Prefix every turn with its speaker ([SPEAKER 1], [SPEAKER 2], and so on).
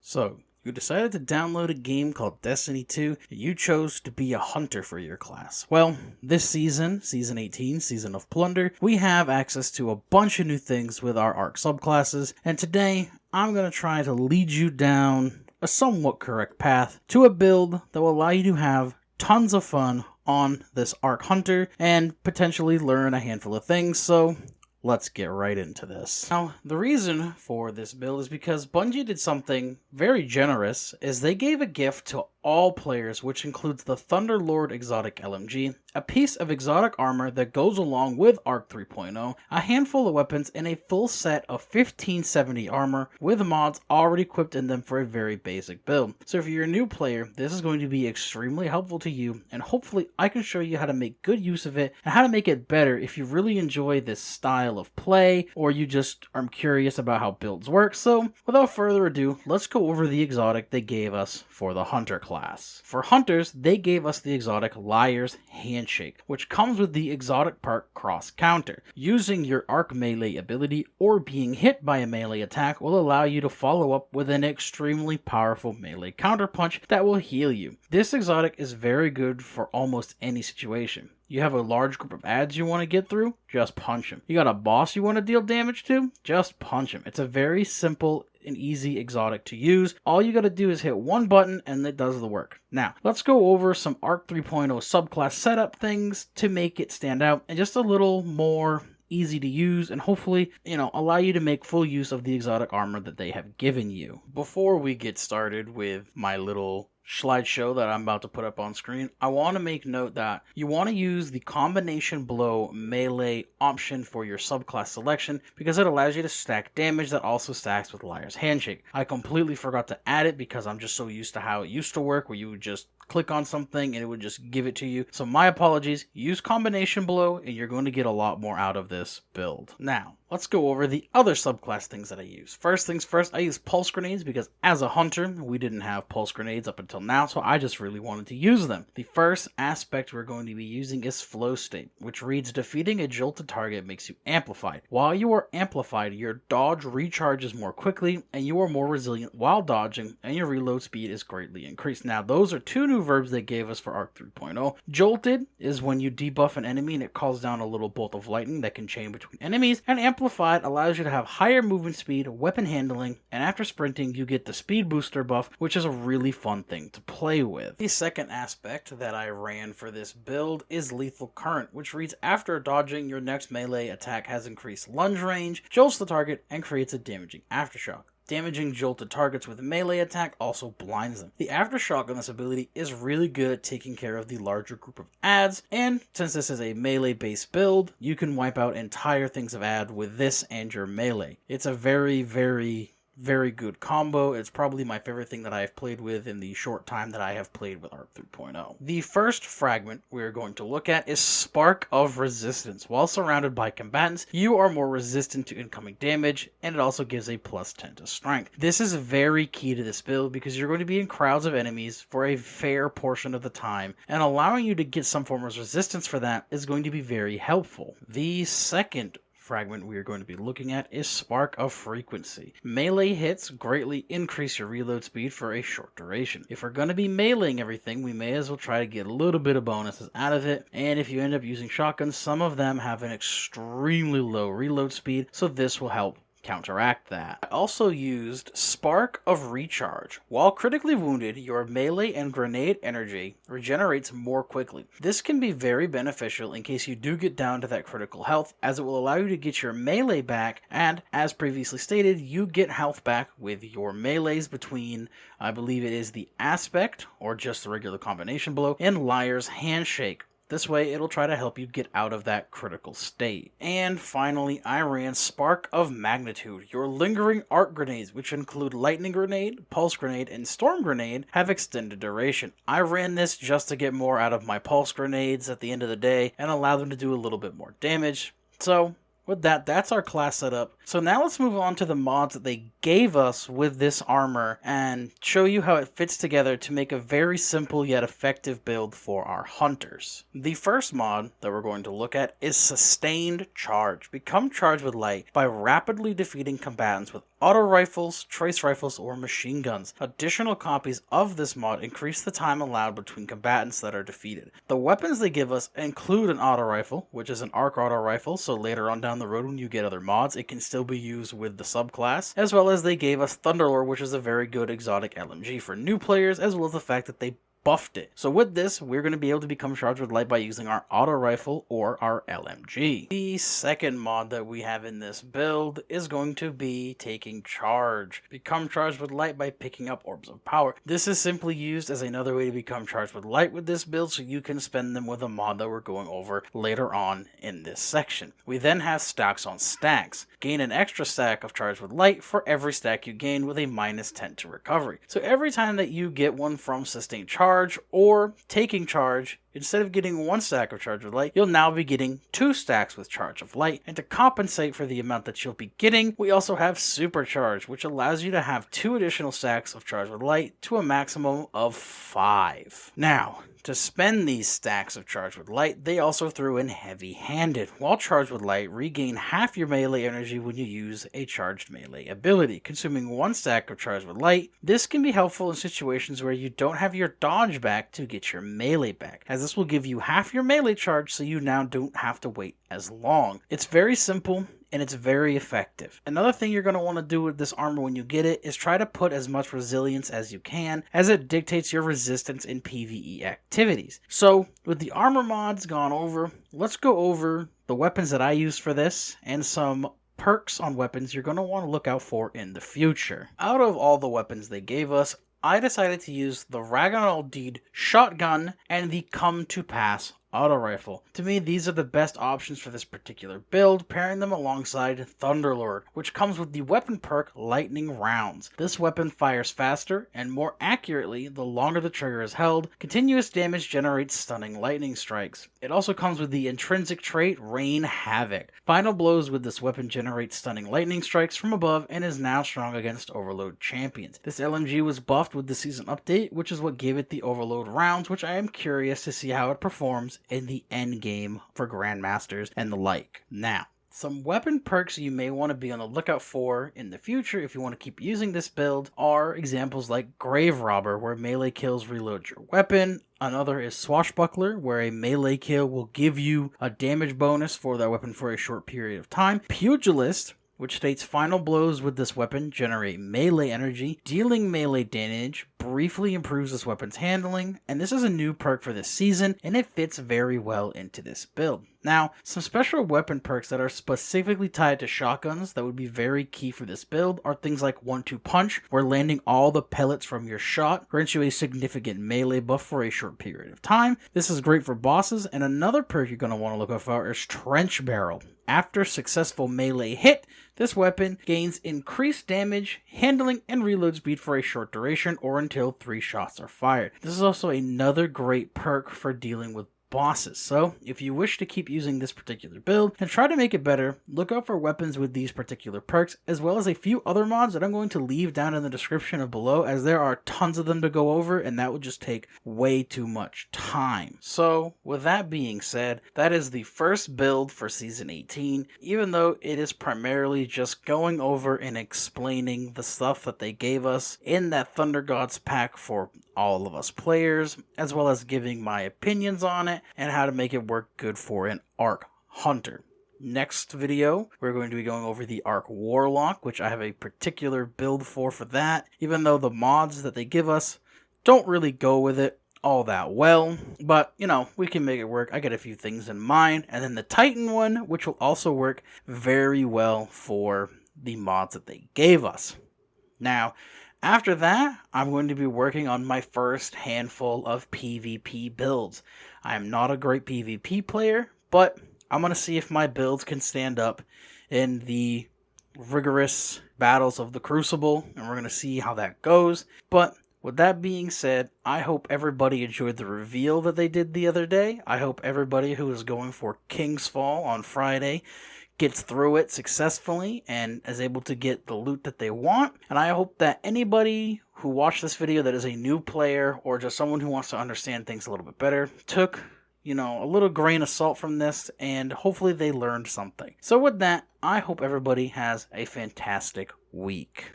[SPEAKER 1] So, you decided to download a game called Destiny 2, and you chose to be a hunter for your class. Well, this season, Season 18, Season of Plunder, we have access to a bunch of new things with our ARC subclasses, and today, I'm going to try to lead you down a somewhat correct path to a build that will allow you to have tons of fun on this ARC Hunter and potentially learn a handful of things, so let's get right into this. Now, the reason for this build is because Bungie did something very generous, is they gave a gift to all players, which includes the Thunderlord exotic LMG, a piece of exotic armor that goes along with ARC 3.0, a handful of weapons, and a full set of 1570 armor with mods already equipped in them for a very basic build. So if you're a new player, this is going to be extremely helpful to you, and hopefully I can show you how to make good use of it and how to make it better if you really enjoy this style of play or you just are curious about how builds work. So without further ado, let's go over the exotic they gave us for the Hunter class. For Hunters, they gave us the exotic Liar's Handshake, which comes with the exotic perk Cross Counter. Using your arc melee ability or being hit by a melee attack will allow you to follow up with an extremely powerful melee counterpunch that will heal you. This exotic is very good for almost any situation. You have a large group of ads you want to get through? Just punch him. You got a boss you want to deal damage to? Just punch him. It's a very simple and easy exotic to use. All you got to do is hit one button and it does the work. Now, let's go over some ARC 3.0 subclass setup things to make it stand out and just a little more easy to use and hopefully, allow you to make full use of the exotic armor that they have given you. Before we get started with my little slideshow that I'm about to put up on screen, I want to make note that you want to use the combination blow melee option for your subclass selection because it allows you to stack damage that also stacks with Liar's Handshake. I completely forgot to add it because I'm just so used to how it used to work where you would just click on something and it would just give it to you. So my apologies. Use combination blow and you're going to get a lot more out of this build. Now, let's go over the other subclass things that I use. First things first, I use pulse grenades because as a hunter, we didn't have pulse grenades up until now, so I just really wanted to use them. The first aspect we're going to be using is flow state, which reads defeating a jolted target makes you amplified. While you are amplified, your dodge recharges more quickly and you are more resilient while dodging and your reload speed is greatly increased. Now, those are two new verbs they gave us for ARC 3.0. Jolted is when you debuff an enemy and it calls down a little bolt of lightning that can chain between enemies, and amplified allows you to have higher movement speed, weapon handling, and after sprinting you get the speed booster buff, which is a really fun thing to play with. The second aspect that I ran for this build is lethal current, which reads after dodging your next melee attack has increased lunge range, jolts the target, and creates a damaging aftershock. Damaging jolted targets with a melee attack also blinds them. The aftershock on this ability is really good at taking care of the larger group of ads, and since this is a melee based build, you can wipe out entire things of ad with this and your melee. It's a very good combo. It's probably my favorite thing that I have played with in the short time that I have played with ARC 3.0. The first fragment we're going to look at is Spark of Resistance. While surrounded by combatants, you are more resistant to incoming damage, and it also gives a plus 10 to strength. This is very key to this build because you're going to be in crowds of enemies for a fair portion of the time, and allowing you to get some form of resistance for that is going to be very helpful. The second fragment we are going to be looking at is Spark of Frequency. Melee hits greatly increase your reload speed for a short duration. If we're going to be meleeing everything, we may as well try to get a little bit of bonuses out of it, and if you end up using shotguns, some of them have an extremely low reload speed, so this will help counteract that. I also used Spark of Recharge. While critically wounded, your melee and grenade energy regenerates more quickly. This can be very beneficial in case you do get down to that critical health, as it will allow you to get your melee back, and as previously stated, you get health back with your melees between, I believe it is the Aspect, or just the regular combination blow, and Liar's Handshake. This way, it'll try to help you get out of that critical state. And finally, I ran Spark of Magnitude. Your lingering arc grenades, which include Lightning Grenade, Pulse Grenade, and Storm Grenade, have extended duration. I ran this just to get more out of my Pulse Grenades at the end of the day and allow them to do a little bit more damage. So, with that, that's our class setup. So now let's move on to the mods that they gave us with this armor and show you how it fits together to make a very simple yet effective build for our hunters. The first mod that we're going to look at is Sustained Charge. Become charged with light by rapidly defeating combatants with auto rifles, trace rifles, or machine guns. Additional copies of this mod increase the time allowed between combatants that are defeated. The weapons they give us include an auto rifle, which is an arc auto rifle, so later on down the road when you get other mods, it can still be used with the subclass, as well as they gave us Thunderlord, which is a very good exotic LMG for new players, as well as the fact that they buffed it. So with this, we're going to be able to become charged with light by using our auto rifle or our LMG. The second mod that we have in this build is going to be taking charge. Become charged with light by picking up orbs of power. This is simply used as another way to become charged with light with this build, so you can spend them with a mod that we're going over later on in this section. We then have stacks on stacks. Gain an extra stack of charged with light for every stack you gain with a -10 to recovery. So every time that you get one from sustained charge or taking charge, instead of getting 1 stack of charge with light, you'll now be getting 2 stacks with charge of light. And to compensate for the amount that you'll be getting, we also have supercharge, which allows you to have 2 additional stacks of charge with light to a maximum of 5. Now, to spend these stacks of charge with light, they also threw in heavy-handed. While charged with light, regain half your melee energy when you use a charged melee ability, consuming 1 stack of charge with light. This can be helpful in situations where you don't have your dodge back to get your melee back, as this will give you half your melee charge, so you now don't have to wait as long. It's very simple, and it's very effective. Another thing you're going to want to do with this armor when you get it is try to put as much resilience as you can, as it dictates your resistance in PvE activities. So, with the armor mods gone over, let's go over the weapons that I used for this, and some perks on weapons you're going to want to look out for in the future. Out of all the weapons they gave us, I decided to use the Ragnarok Deed shotgun and the Come to Pass auto rifle. To me, these are the best options for this particular build, pairing them alongside Thunderlord, which comes with the weapon perk Lightning Rounds. This weapon fires faster and more accurately the longer the trigger is held. Continuous damage generates stunning lightning strikes. It also comes with the intrinsic trait Rain Havoc. Final blows with this weapon generate stunning lightning strikes from above and is now strong against Overload champions. This LMG was buffed with the season update, which is what gave it the Overload rounds, which I am curious to see how it performs in the end game for Grandmasters and the like. Now, some weapon perks you may want to be on the lookout for in the future if you want to keep using this build are examples like Grave Robber, where melee kills reload your weapon. Another is Swashbuckler, where a melee kill will give you a damage bonus for that weapon for a short period of time. Pugilist, which states final blows with this weapon generate melee energy. Dealing melee damage briefly improves this weapon's handling, and this is a new perk for this season, and it fits very well into this build. Now, some special weapon perks that are specifically tied to shotguns that would be very key for this build are things like 1-2 Punch, where landing all the pellets from your shot grants you a significant melee buff for a short period of time. This is great for bosses, and another perk you're going to want to look out for is Trench Barrel. After successful melee hit, this weapon gains increased damage, handling, and reload speed for a short duration or until 3 shots are fired. This is also another great perk for dealing with bosses. So, if you wish to keep using this particular build and try to make it better, look out for weapons with these particular perks, as well as a few other mods that I'm going to leave down in the description of below, as there are tons of them to go over, and that would just take way too much time. So, with that being said, that is the first build for Season 18, even though it is primarily just going over and explaining the stuff that they gave us in that Thunder Gods pack for all of us players, as well as giving my opinions on it and how to make it work good for an Arc Hunter. Next video, we're going to be going over the Arc Warlock, which I have a particular build for that, even though the mods that they give us don't really go with it all that well, but you know, we can make it work. I got a few things in mind, and then the Titan one, which will also work very well for the mods that they gave us. Now, after that, I'm going to be working on my first handful of PvP builds. I am not a great PvP player, but I'm going to see if my builds can stand up in the rigorous battles of the Crucible, and we're going to see how that goes. But with that being said, I hope everybody enjoyed the reveal that they did the other day. I hope everybody who is going for King's Fall on Friday gets through it successfully and is able to get the loot that they want. And I hope that anybody who watched this video that is a new player or just someone who wants to understand things a little bit better took a little grain of salt from this, and hopefully they learned something. So with that, I hope everybody has a fantastic week.